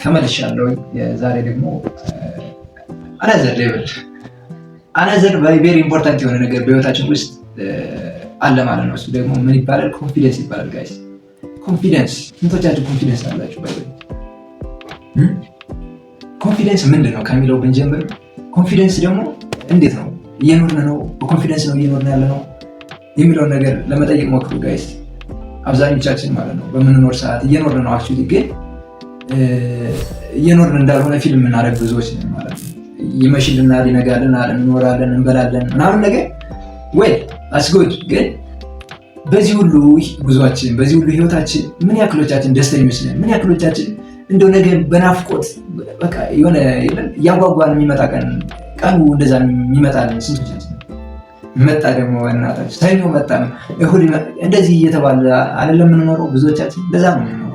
ተመልሻለሁ። ዛሬ ደግሞ አናዘር ቬሪ ኢምፖርታንት የሆነ ነገር በህይወታችን ውስጥ አለ ማለት ነው። እሱ ደግሞ ምን ይባላል? ኮንፊደንስ ይባላል። ጋይስ ኮንፊደንስ፣ ስንቶቻችሁ ኮንፊደንስ አላችሁ? ኮንፊደንስ ምንድን ነው ከሚለው ብንጀምር፣ ኮንፊደንስ ደግሞ እንዴት ነው እየኖርን ነው? በኮንፊደንስ ነው እየኖርን ያለ ነው የሚለውን ነገር ለመጠየቅ ሞክሩ ጋይስ። አብዛኞቻችን ማለት ነው በምንኖር ሰዓት እየኖርን ነው፣ አክቹዋሊ ግን እየኖርን እንዳልሆነ ፊልም የምናደርግ ብዙዎች ነን ማለት ነው። ይመሽልናል፣ ይነጋልናል፣ እንኖራለን፣ እንበላለን ምናምን ነገር ወይ አስጎድ። ግን በዚህ ሁሉ ጉዟችን፣ በዚህ ሁሉ ህይወታችን ምን ያክሎቻችን ደስተኞች ነን? ምን ያክሎቻችን እንደው ነገ በናፍቆት በቃ የሆነ እያጓጓን የሚመጣ ቀኑ እንደዛ የሚመጣልን ስንቶቻችን? መጣ ደግሞ እናታችን ሰኞ መጣ ነው እሁድ እንደዚህ እየተባለ አይደለም የምንኖረው። ብዙዎቻችን እንደዛ ነው የምንኖረው።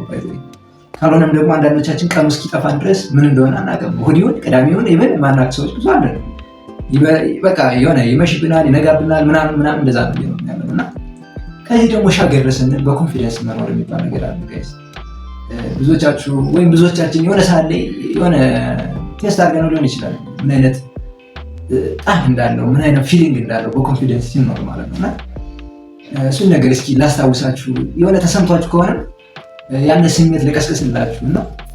ካልሆነም ደግሞ አንዳንዶቻችን ቀኑ እስኪጠፋን ድረስ ምን እንደሆነ አናውቅም። እሁድ ይሁን ቅዳሜ ይሁን ኢቨን ማናውቅ ሰዎች ብዙ አለን። በቃ የሆነ ይመሽብናል፣ ይነጋብናል ምናምን እንደዛ ነው ያለው እና ከዚህ ደግሞ ሻገር ስንል በኮንፊደንስ መኖር የሚባል ነገር አለ ጋይስ። ብዙዎቻችሁ ወይም ብዙዎቻችን የሆነ ሰዓት ላይ የሆነ ቴስት አድርገነው ሊሆን ይችላል ምን አይነት ጣም እንዳለው ምን አይነት ፊሊንግ እንዳለው በኮንፊደንስ ሲኖር ማለት ነው። እና እሱን ነገር እስኪ ላስታውሳችሁ፣ የሆነ ተሰምቷችሁ ከሆነ ያን ስሜት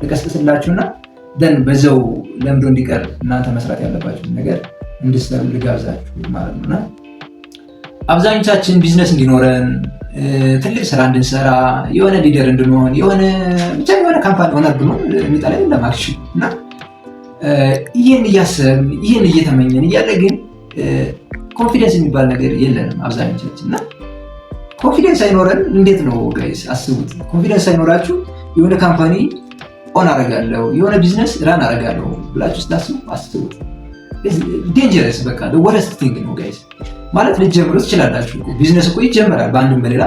ልቀስቅስላችሁና ደን በዛው ለምዶ እንዲቀር እናንተ መስራት ያለባችሁ ነገር እንድትሰሩ ልጋብዛችሁ ማለት ነው። እና አብዛኞቻችን ቢዝነስ እንዲኖረን፣ ትልቅ ስራ እንድንሰራ፣ የሆነ ሊደር እንድንሆን፣ ብቻ የሆነ ካምፓኒ ሆነር ብሎ የሚጠላ የለም አክቹዋሊ። እና ይህን እያሰብን ይህን እየተመኘን እያለ ግን ኮንፊደንስ የሚባል ነገር የለንም አብዛኞቻችን። እና ኮንፊደንስ አይኖረን እንዴት ነው ጋይስ? አስቡት። ኮንፊደንስ አይኖራችሁ የሆነ ካምፓኒ ኦን አረጋለሁ፣ የሆነ ቢዝነስ ራን አረጋለሁ ብላችሁ ስታስቡ አስቡት። ዴንጀረስ በቃ ወረስት ቲንግ ነው ጋይስ። ማለት ልትጀምሩ ትችላላችሁ። ቢዝነስ እኮ ይጀመራል በአንድም በሌላ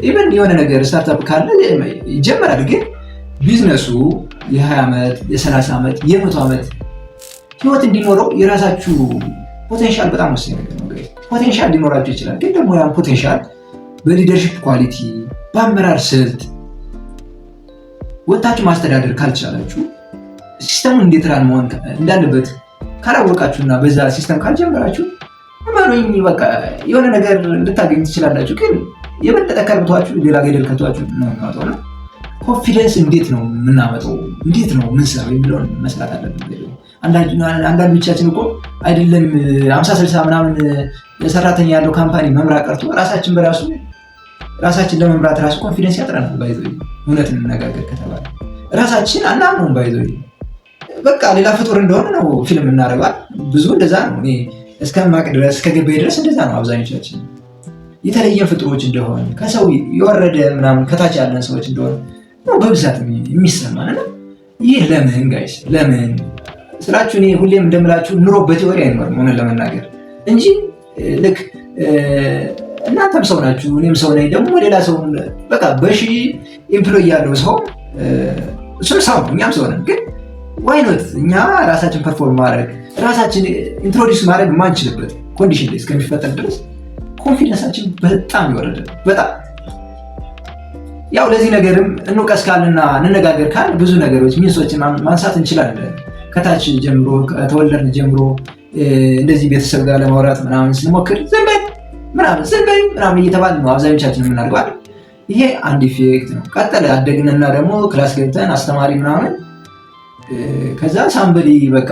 ኢቨን የሆነ ነገር ስታርታፕ ካለ ይጀመራል። ግን ቢዝነሱ የ20 ዓመት የ30 ዓመት የ100 ዓመት ህይወት እንዲኖረው የራሳችሁ ፖቴንሻል በጣም ወሳኝ ነገር ነው ጋይስ። ፖቴንሻል ሊኖራችሁ ይችላል። ግን ደግሞ ያን ፖቴንሻል በሊደርሺፕ ኳሊቲ፣ በአመራር ስልት ወጣችሁ ማስተዳደር ካልቻላችሁ፣ ሲስተሙን እንዴት ራን መሆን እንዳለበት ካላወቃችሁና በዛ ሲስተም ካልጀመራችሁ እመኑኝ በቃ የሆነ ነገር ልታገኙ ትችላላችሁ። ግን የበለጠ ከርብቷችሁ ሌላ ገደል ከቷችሁ ነው የሚያወጣው። ነው ኮንፊደንስ እንዴት ነው የምናመጣው? እንዴት ነው የምንሰራው የሚለውን መስራት አለብን። አንዳንዶቻችን እኮ አይደለም 50-60 ምናምን ሰራተኛ ያለው ካምፓኒ መምራት ቀርቶ ራሳችን ለመምራት ራሱ ኮንፊደንስ ያጥረናል። ባይዞ እውነት እንነጋገር ከተባለ ራሳችን አናምነውም። ባይዞ በቃ ሌላ ፍጡር እንደሆነ ነው ፊልም እናደርጋል። ብዙ እንደዛ ነው። እኔ እስከማቅ ድረስ እስከገባኝ ድረስ እንደዛ ነው። አብዛኞቻችን የተለየ ፍጡሮች እንደሆነ ከሰው የወረደ ምናምን ከታች ያለን ሰዎች እንደሆነ ነው በብዛት የሚሰማን። እና ይህ ለምን ጋይስ ለምን ስላችሁ እኔ ሁሌም እንደምላችሁ ኑሮ በቲዎሪ አይኖርም ሆነ ለመናገር እንጂ ልክ እናንተም ሰው ናችሁ፣ እኔም ሰው ነኝ። ደግሞ ሌላ ሰው በቃ በሺ ኤምፕሎይ ያለው ሰው እሱም ሰው ነው፣ እኛም ሰው ነን። ግን ዋይኖት እኛ ራሳችን ፐርፎርም ማድረግ ራሳችን ኢንትሮዲውስ ማድረግ ማንችልበት ኮንዲሽን ላይ እስከሚፈጠር ድረስ ኮንፊደንሳችን በጣም ይወረደ። በጣም ያው ለዚህ ነገርም እንውቀስ ካልና እንነጋገር ካል ብዙ ነገሮች ሚንሶችን ማንሳት እንችላለን። ከታች ጀምሮ ከተወለድን ጀምሮ እንደዚህ ቤተሰብ ጋር ለማውራት ምናምን ስንሞክር ዝም በይ ምናምን እየተባለ ነው አብዛኞቻችን የምናደርገው። ይሄ አንድ ኢፌክት ነው። ቀጠለ አደግንና ደግሞ ክላስ ገብተን አስተማሪ ምናምን ከዛ ሳምበሊ በቃ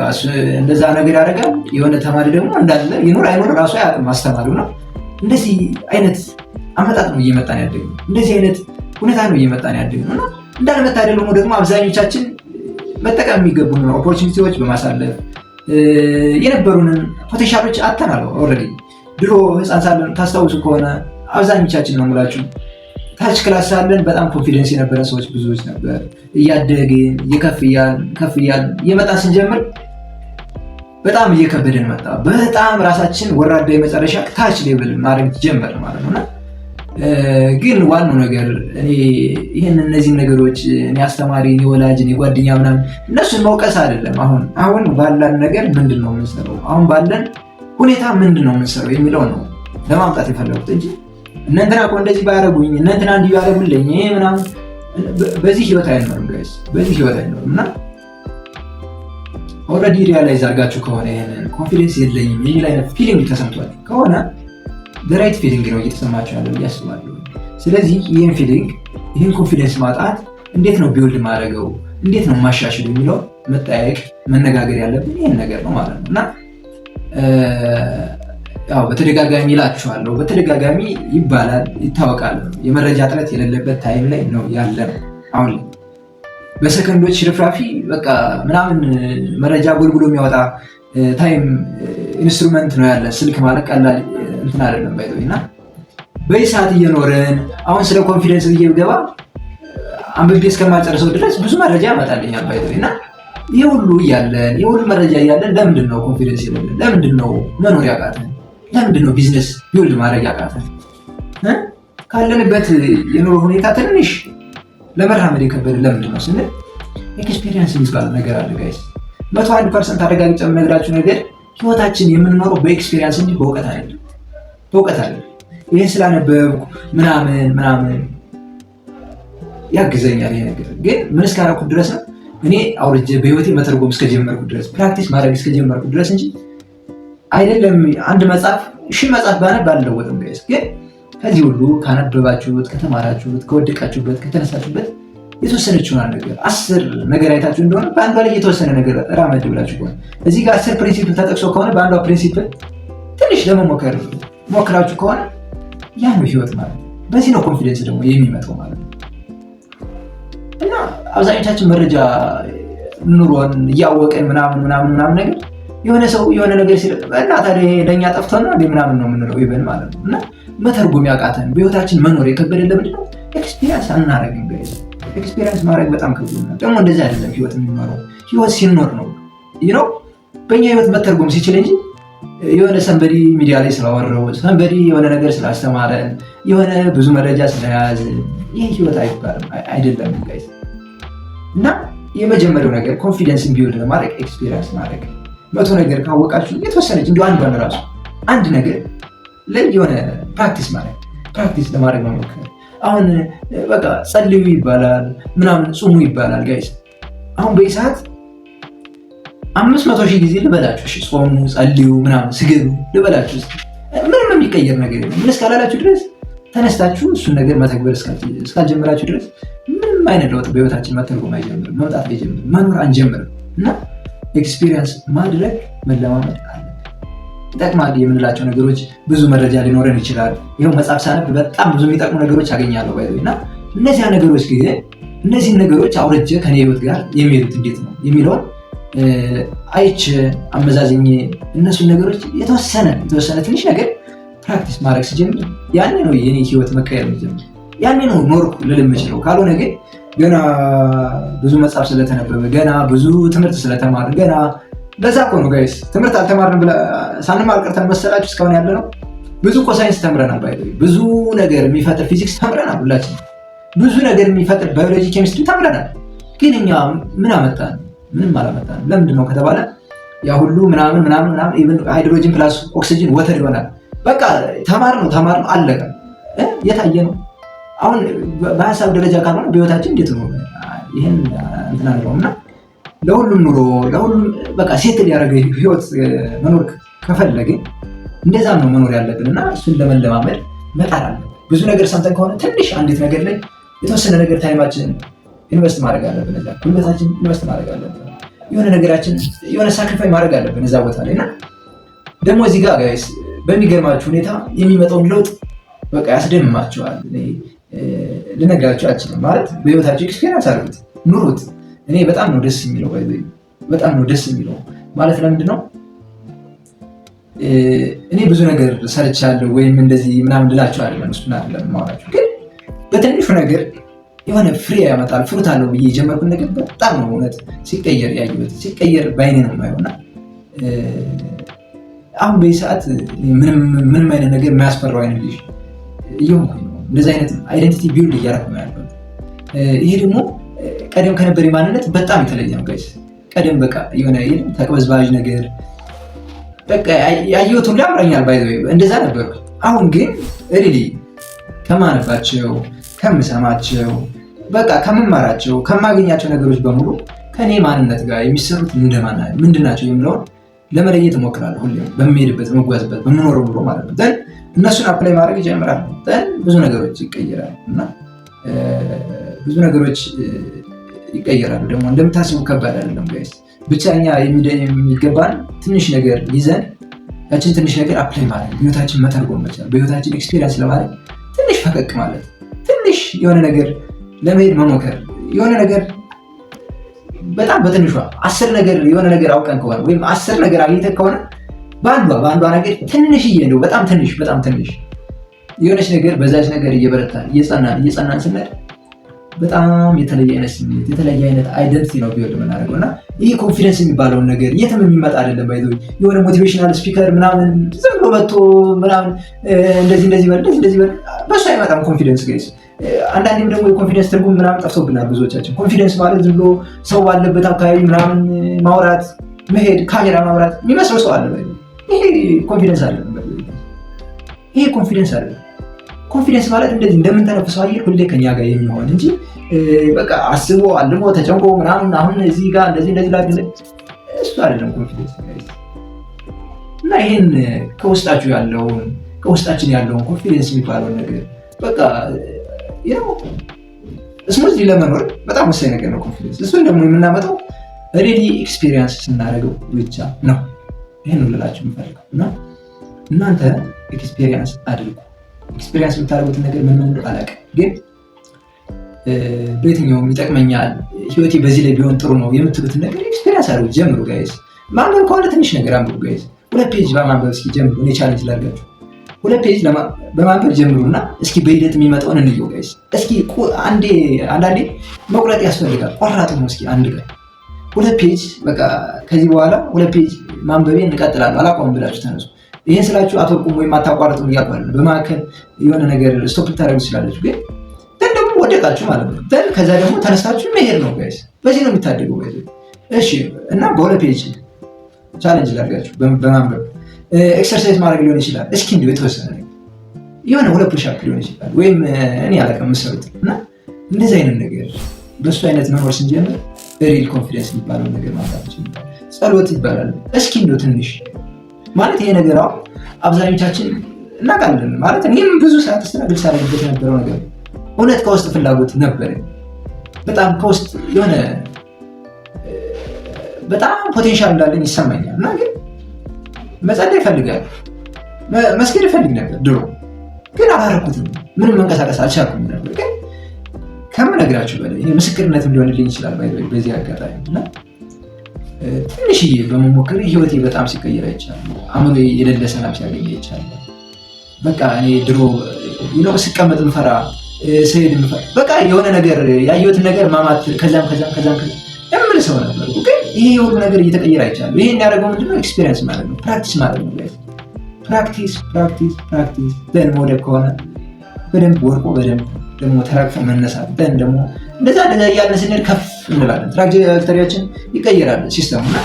እንደዛ ነገር ያደርጋል። የሆነ ተማሪ ደግሞ እንዳለ ይኖር አይኖር ራሱ አያውቅም አስተማሪው ነው። እንደዚህ አይነት አመጣጥ ነው እየመጣን ያደግነው። እንደዚህ አይነት ሁኔታ ነው እየመጣን ያደግነው። እና እንዳለመታደል ደግሞ አብዛኞቻችን መጠቀም የሚገቡን ኦፖርቹኒቲዎች በማሳለፍ የነበሩንን ፖቴንሻሎች አጥተናል ኦልሬዲ። ድሮ ህፃን ሳለን ታስታውሱ ከሆነ አብዛኞቻችን ነው የምላችሁ ታች ክላስ ሳለን በጣም ኮንፊደንስ የነበረ ሰዎች ብዙዎች ነበር። እያደግን ከፍ እያልን እየመጣን ስንጀምር በጣም እየከበደን መጣ። በጣም ራሳችን ወራዳ የመጨረሻ ታች ሌቭል ማድረግ ጀመር ማለት ነው። ግን ዋናው ነገር እነዚህ ነገሮች እኔ አስተማሪ፣ እኔ ወላጅ፣ እኔ ጓደኛ ምናምን እነሱን መውቀስ አይደለም። አሁን ባለን ነገር ምንድን ነው የምንሰራው፣ አሁን ባለን ሁኔታ ምንድን ነው የምንሰራው የሚለው ነው ለማምጣት የፈለጉት እንጂ እነንትና እኮ እንደዚህ ባያደርጉኝ እነንትና እንዲህ ባያደርጉልኝ ምናምን በዚህ ህይወት አይኖርም ጋይስ፣ በዚህ ህይወት አይኖርም። እና ኦልሬዲ ሪያላይዝ አድርጋችሁ ከሆነ ይሄንን ኮንፊደንስ የለኝም የሚል አይነት ፊሊንግ ተሰምቷል ከሆነ ራይት ፊሊንግ ነው እየተሰማችሁ ያለው ብዬ አስባለሁ። ስለዚህ ይህን ፊሊንግ ይህን ኮንፊደንስ ማጣት እንዴት ነው ቢውልድ ማድረገው፣ እንዴት ነው ማሻሽል የሚለው መጠያየቅ መነጋገር ያለብን ይህን ነገር ነው ማለት ነው። እና ያው በተደጋጋሚ ይላችኋለሁ፣ በተደጋጋሚ ይባላል ይታወቃል። የመረጃ እጥረት የሌለበት ታይም ላይ ነው ያለ ነው አሁን ላይ። በሰከንዶች ሽርፍራፊ በቃ ምናምን መረጃ ጎልጉሎ የሚያወጣ ታይም ኢንስትሩመንት ነው ያለ። ስልክ ማለት ቀላል እንትን አይደለም ባይዘው። እና በዚህ ሰዓት እየኖረን አሁን ስለ ኮንፊደንስ ብዬ ብገባ አንብቤ እስከማልጨርሰው ድረስ ብዙ መረጃ ያመጣልኛል ባይዘው። እና ይህ ሁሉ እያለን ይህ ሁሉ መረጃ እያለን ለምንድን ነው ኮንፊደንስ የሌለን? ለምንድን ነው መኖር ያቃተን? ለምንድን ነው ቢዝነስ ቢውልድ ማድረግ ያቃተን? ካለንበት የኑሮ ሁኔታ ትንሽ ለመራመድ የከበደ ለምንድን ነው ስንል ኤክስፔሪንስ የሚባል ነገር አለ ጋይስ። 101% አረጋግጬ የምነግራችሁ ነገር ህይወታችን የምንኖረው በኤክስፔሪንስ እንጂ በእውቀት አይደለም። በእውቀት አይደለም። ይሄ ስላነበብኩ ምናምን ያግዘኛል ይሄ ነገር ግን ምን እስካደረኩት ድረስ ነው እኔ አውርጄ በህይወቴ መተርጎም እስከጀመርኩ ድረስ ፕራክቲስ ማድረግ እስከጀመርኩ ድረስ እንጂ አይደለም። አንድ መጽሐፍ መጽሐፍ ባነብ አልለወጥም ጋይስ። ግን ከዚህ ሁሉ ካነበባችሁት፣ ከተማራችሁት፣ ከወደቃችሁበት፣ ከተነሳችሁበት የተወሰነችውን ነገር 10 ነገር አይታችሁ እንደሆነ በአንዷ ላይ የተወሰነ ነገር ራመድ ብላችሁ ከሆነ እዚህ ጋር 10 ፕሪንሲፕል ተጠቅሶ ከሆነ በአንዷ ፕሪንሲፕል ትንሽ ለመሞከር ሞክራችሁ ከሆነ ያ ነው ህይወት ማለት ነው። በዚህ ነው ኮንፊደንስ ደግሞ የሚመጣው ማለት ነው። እና አብዛኞቻችን መረጃ ኑሮን እያወቀን ምናምን ነገር የሆነ ሰው የሆነ ነገር ሲል እና ታዲያ ለእኛ ጠፍቶን ነው ምናምን ነው የምንለው ይበል ማለት ነው። እና መተርጎም ያቃተን በህይወታችን መኖር የከበደ ለምንድን ነው? ኤክስፒሪንስ አናረግም ጋይስ። ኤክስፒሪንስ ማድረግ በጣም ከብዶናል። ደግሞ እንደዚህ አይደለም ህይወት የሚኖረው። ህይወት ሲኖር ነው ነው በእኛ ህይወት መተርጎም ሲችል እንጂ የሆነ ሰንበዲ ሚዲያ ላይ ስላወራው ሰንበዲ የሆነ ነገር ስላስተማረን የሆነ ብዙ መረጃ ስለያዘ ይህ ህይወት አይደለም ጋይስ። እና የመጀመሪያው ነገር ኮንፊደንስን ቢውልድ ለማድረግ ኤክስፒሪንስ ማድረግ። 100 ነገር ካወቃችሁ የተወሰነች እንዲሁ አንዷን ራሱ አንድ ነገር ላይ የሆነ ፕራክቲስ ለማድረግ መሞከር። አሁን በቃ ጸልዩ ይባላል ምናምን ጹሙ ይባላል ጋይስ። አሁን በዚህ ሰዓት 500,000 ጊዜ ልበላችሁ ጾሙ፣ ጸልዩ፣ ምናምን ስገዱ ልበላችሁ ምንም የሚቀየር ነገር የለም። ምን እስካላላችሁ ድረስ ተነስታችሁ እሱን ነገር መተግበር እስካልጀመራችሁ ድረስ ምንም አይነት ለውጥ በህይወታችን መተርጎም አይጀምርም፣ መምጣት አይጀምርም፣ መኖር አንጀምርም። እና ኤክስፒሪየንስ ማድረግ መለማመድ አለ። ይጠቅማል የምንላቸው ነገሮች ብዙ መረጃ ሊኖረን ይችላል። ይኸው መጽሐፍ ሳነብ በጣም ብዙ የሚጠቅሙ ነገሮች አገኛለሁ እና እነዚህን ነገሮች አውርጄ ከኔ ህይወት ጋር የሚሄዱት እንዴት ነው የሚለውን አይቼ አመዛዝኜ እነሱን ነገሮች የተወሰነ ትንሽ ነገር ፕራክቲስ ማድረግ ሲጀምር ያኔ ነው የኔ ህይወት መቀየር የሚጀምር። ያኔ ነው ኖርኩ ልል የምችለው። ካልሆነ ግን ገና ብዙ መጽሐፍ ስለተነበበ ገና ብዙ ትምህርት ስለተማር ገና በዛ እኮ ነው ጋይስ። ትምህርት አልተማርን ሳንማር ቀርተን መሰላችሁ እስካሁን ያለ ነው። ብዙ እኮ ሳይንስ ተምረናል፣ ብዙ ነገር የሚፈጥር ፊዚክስ ተምረናል፣ ሁላችን ብዙ ነገር የሚፈጥር ባዮሎጂ፣ ኬሚስትሪ ተምረናል። ግን እኛ ምን አመጣን? ምንም አላመጣንም። ለምንድን ነው ከተባለ ያ ሁሉ ምናምን ኢቭን ሃይድሮጅን ፕላስ ኦክሲጅን ወተር ይሆናል። በቃ ተማር ነው አለቀ። የታየ ነው። አሁን በሀሳብ ደረጃ ካልሆነ በህይወታችን እንዴት ነው ይህን እንትን አለው። እና ለሁሉም ኑሮ ለሁሉም በቃ ሴትል ያደረገ ህይወት መኖር ከፈለግን እንደዛም ነው መኖር ያለብን። እና እሱን ለመለማመድ መጣር አለ። ብዙ ነገር ሰምተን ከሆነ ትንሽ አንዲት ነገር ላይ የተወሰነ ነገር ታይማችንን ኢንቨስት ማድረግ አለብን። እዛ ጉልበታችን ኢንቨስት ማድረግ አለብን። የሆነ ነገራችን የሆነ ሳክሪፋይ ማድረግ አለብን እዛ ቦታ ላይ። እና ደግሞ እዚህ ጋር ጋይስ በሚገርማችሁ ሁኔታ የሚመጣውን ለውጥ በቃ ያስደምማቸዋል። ልነግራችሁ አልችልም። ማለት በህይወታችሁ ኤክስፔሪንስ አድርጉት፣ ኑሩት። እኔ በጣም ነው ደስ የሚለው በጣም ነው ደስ የሚለው። ማለት ለምንድን ነው እኔ ብዙ ነገር ሰርቻለሁ ወይም እንደዚህ ምናምን ልላችሁ አይደለም፣ እሱን አይደለም የማወራችሁ። ግን በትንሹ ነገር የሆነ ፍሬ ያመጣል ፍሩት አለው ብዬ የጀመርኩት ነገር በጣም ነው እውነት ሲቀየር ያየሁት፣ ሲቀየር በአይኔ ነው የማየው። እና አሁን በዚህ ሰዓት ምንም አይነት ነገር የማያስፈራው አይነት ልጅ እየሆንኩኝ ነው። እንደዚህ አይነት አይደንቲቲ ቢልድ እያደረኩ ነው ያለው። ይሄ ደግሞ ቀደም ከነበረ ማንነት በጣም የተለየ ነው ጋይስ። ቀደም በቃ የሆነ ተቅበዝባዥ ነገር በቃ ያየሁት ሁሉ ያምረኛል እንደዛ ነበርኩ። አሁን ግን ሪሊ ከማነባቸው ከምሰማቸው በቃ ከምማራቸው ከማገኛቸው ነገሮች በሙሉ ከኔ ማንነት ጋር የሚሰሩት ምንድን ናቸው የሚለውን ለመለየት እሞክራለሁ። ሁሌም በሚሄድበት መጓዝበት በምኖረው ኑሮ ማለት ነው። ዘን እነሱን አፕላይ ማድረግ ይጀምራሉ። ዘን ብዙ ነገሮች ይቀየራሉ እና ብዙ ነገሮች ይቀየራሉ። ደግሞ እንደምታስቡ ከባድ አይደለም ጋይስ። ብቻ እኛ የሚገባን ትንሽ ነገር ይዘን ያችን ትንሽ ነገር አፕላይ ማለት ህይወታችን መተርጎም መቻል፣ በህይወታችን ኤክስፔሪንስ ለማድረግ ትንሽ ፈቀቅ ማለት፣ ትንሽ የሆነ ነገር ለመሄድ መሞከር። የሆነ ነገር በጣም በትንሿ 10 ነገር የሆነ ነገር አውቀን ከሆነ ወይም 10 ነገር አግኝተን ከሆነ በአንዷ ነገር ትንሽዬ ነው በጣም ትንሽ የሆነች ነገር በዛች ነገር እየበረታን እየጸናን ስንሄድ በጣም የተለየ አይነት ስሜት የተለየ አይነት አይደንቲቲ ነው ቢወድ የምናደርገው እና ይህ ኮንፊደንስ የሚባለውን ነገር የትም የሚመጣ አይደለም። ባይዘ የሆነ ሞቲቬሽናል ስፒከር ምናምን ዝም ብሎ መጥቶ ምናምን እንደዚህ በል በሱ አይመጣም ኮንፊደንስ ጋይስ። አንዳንዴም ደግሞ የኮንፊደንስ ትርጉም ምናምን ጠፍቶብናል ብዙዎቻችን። ኮንፊደንስ ማለት ዝም ብሎ ሰው ባለበት አካባቢ ምናምን ማውራት፣ መሄድ፣ ካሜራ ማብራት የሚመስለው ሰው አለ። ይሄ ኮንፊደንስ አለ። ይሄ ኮንፊደንስ አለ። ኮንፊደንስ ማለት እንደዚህ እንደምንተነፍሰው አየር ሁሌ ከኛ ጋር የሚሆን እንጂ በቃ አስቦ አልሞ ተጨንቆ ምናምን አሁን እዚህ ጋር እንደዚህ ላድርግ እሱ አይደለም ኮንፊደንስ እና ይሄን ከውስጣችን ያለውን ኮንፊደንስ የሚባለውን ነገር በቃ ስሙዝ ለመኖር በጣም ወሳኝ ነገር ነው ኮንፊደንስ። እሱን ደግሞ የምናመጣው ሬዲ ኤክስፒሪየንስ ስናደርገው ብቻ ነው። ይሄን ልላችሁ የምፈልገው እና እናንተ ኤክስፒሪየንስ አድርጉ። ኤክስፒሪየንስ የምታደርጉትን ነገር ምን እንደሆነ አላውቅም፣ ግን በየትኛውም ይጠቅመኛል ህይወቴ በዚህ ላይ ቢሆን ጥሩ ነው የምትሉትን ነገር ኤክስፒሪየንስ አድርጉ። ጀምሩ ጋይስ። ማንበብ ከሆነ ትንሽ ነገር አንብቡ ጋይስ። 2 ፔጅ በማንበብ እስኪ ጀምሩ። እኔ ቻሌንጅ ላድርጋችሁ። 2 ፔጅ በማንበብ ጀምሩና እስኪ በሂደት የሚመጣውን እንየው ጋይስ። እስኪ አንዳንዴ መቁረጥ ያስፈልጋል። ቆራጥ ነው። እስኪ አንድ ቀን 2 ፔጅ በቃ ከዚህ በኋላ 2 ፔጅ ማንበቤን እንቀጥላለሁ አላቆምም ብላችሁ ተነሱ። ይሄን ስላችሁ አትወርቁም ወይም አታቋርጡም እያልኩ በመካከል የሆነ ነገር ስቶፕ ልታደርጉ ትችላላችሁ፣ ግን ደግሞ ወደቃችሁ ማለት ነው። ከዛ ደግሞ ተነስታችሁ መሄድ ነው ጋይስ። በዚህ ነው የሚታደገው ጋይስ። እሺ እና በ2 ፔጅ ቻሌንጅ ላድርጋችሁ በማንበብ ኤክሰርሳይዝ ማድረግ ሊሆን ይችላል። እስኪ እንዲሁ የተወሰነ የሆነ 2 ፑሽ አፕ ሊሆን ይችላል፣ ወይም እኔ አላውቅም የምትሰሩት እና እንደዚህ አይነት ነገር በእሱ አይነት መኖር ስንጀምር ሪል ኮንፊደንስ የሚባለውን ነገር ማምጣት ይችላል። ጸሎት ይባላል። እስኪ እንዲሁ ትንሽ ማለት ይሄ ነገር አሁን አብዛኞቻችን እናውቃለን ማለት እኔም ብዙ ሰዓት ስትራግል ሳደርግበት የነበረው ነገር እውነት ከውስጥ ፍላጎት ነበር። በጣም ከውስጥ የሆነ በጣም ፖቴንሻል እንዳለኝ ይሰማኛል እና ግን መጸለይ እፈልጋለሁ፣ መስገድ እፈልግ ነበር ድሮ፣ ግን አላረኩትም። ምንም መንቀሳቀስ አልቻልኩም ነበር። ግን ከምነግራችሁ በላይ ይሄ ምስክርነትም ሊሆንልኝ ይችላል በዚህ አጋጣሚ እና ትንሽዬ በመሞከር ህይወቴ በጣም ሲቀየር አይቻለሁ። አእምሮ የሌለ ሰላም ሲያገኝ አይቻለሁ። በቃ እኔ ድሮ ስቀመጥ ምፈራ ስሄድ ምፈራ በቃ የሆነ ነገር ያየሁትን ነገር ማማት ከዛም የምል ሰው ነበር። ግን ይሄ የሁሉ ነገር እየተቀየረ አይቻለሁ። ይሄ የሚያደርገው ምንድነው? ኤክስፒሪየንስ ማለት ነው፣ ፕራክቲስ ማለት ነው። ፕራክቲስ ደን መውደቅ ከሆነ በደንብ ወርቆ በደንብ ደግሞ ተራግፎ መነሳት ደን ደግሞ እንደዛ እያልን ስንሄድ ከፍ እንላለን። ትራጀክተሪያችን ይቀየራል ሲስተሙ እና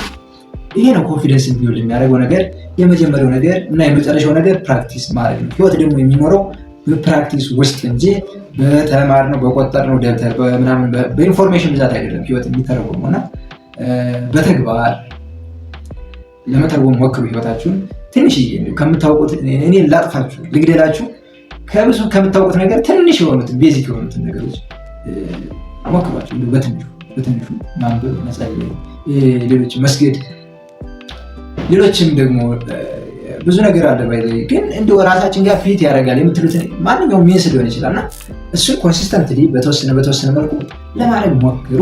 ይሄ ነው ኮንፊደንስ ቢውልድ የሚያደርገው ነገር። የመጀመሪያው ነገር እና የመጨረሻው ነገር ፕራክቲስ ማድረግ ነው። ህይወት ደግሞ የሚኖረው በፕራክቲስ ውስጥ እንጂ በተማርነው በቆጠርነው ደብተር ምናምን በኢንፎርሜሽን ብዛት አይደለም ህይወት የሚተረጎመው እና በተግባር ለመተርጎም ሞክሩ። ህይወታችሁን ትንሽዬ ከምታውቁት እኔ ላጥፋችሁ ልግደላችሁ ከብዙ ከምታውቁት ነገር ትንሽ የሆኑትን ቤዚክ የሆኑትን ነገሮች ሞክሯቸው። በትንሹ ማንበብ፣ መጸለይ፣ ሌሎች መስገድ፣ ሌሎችም ደግሞ ብዙ ነገር አለ ባይዘይ ግን እንደው ራሳችን ጋር ፊት ያደርጋል የምትሉትን ማንኛውም ሜንስ ሊሆን ይችላል እና እሱን ኮንሲስተንትሊ በተወሰነ መልኩ ለማድረግ ሞክሩ።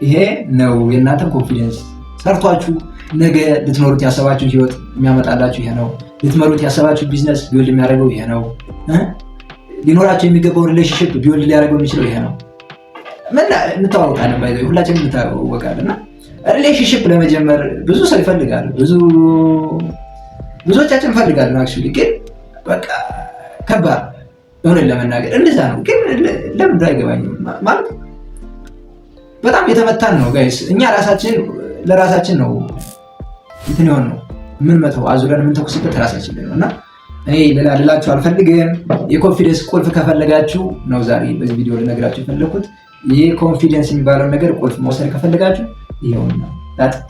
ይሄ ነው የእናንተን ኮንፊደንስ ሰርቷችሁ ነገ ልትኖሩት ያሰባችሁ ህይወት የሚያመጣላችሁ ይሄ ነው። ልትመሩት ያሰባችሁ ቢዝነስ ቢውልድ የሚያደርገው ይሄ ነው። ሊኖራቸው የሚገባው ሪሌሽንሽፕ ቢውልድ ሊያደርገው የሚችለው ይሄ ነው። እንተዋወቃለን ባይዘይ ሁላችንም እንተዋወቃለን እና ሪሌሽንሽፕ ለመጀመር ብዙ ሰው ይፈልጋል፣ ብዙዎቻችን እንፈልጋለን። አክቹዋሊ ግን በቃ ከባድ እውነት ለመናገር እንደዛ ነው። ግን ለምን አይገባኝም ማለት በጣም የተመታን ነው ጋይስ። እኛ ለራሳችን ነው እንትን ይሆን ነው የምንመተው አዙረን የምንተኩስበት ራሳችን ላይ ነው እና እኔ ሌላ ልላችሁ አልፈልግም። የኮንፊደንስ ቁልፍ ከፈለጋችሁ ነው ዛሬ በዚህ ቪዲዮ ልነግራችሁ የፈለኩት። ይህ ኮንፊደንስ የሚባለውን ነገር ቁልፍ መውሰድ ከፈለጋችሁ ይኸውና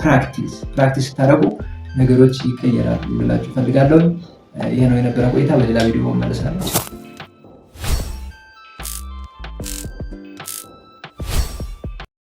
ፕራክቲስ ስታደርጉ ነገሮች ይቀየራሉ ብላችሁ ፈልጋለሁ። ይህ ነው የነበረ ቆይታ። በሌላ ቪዲዮ መለሳለሁ።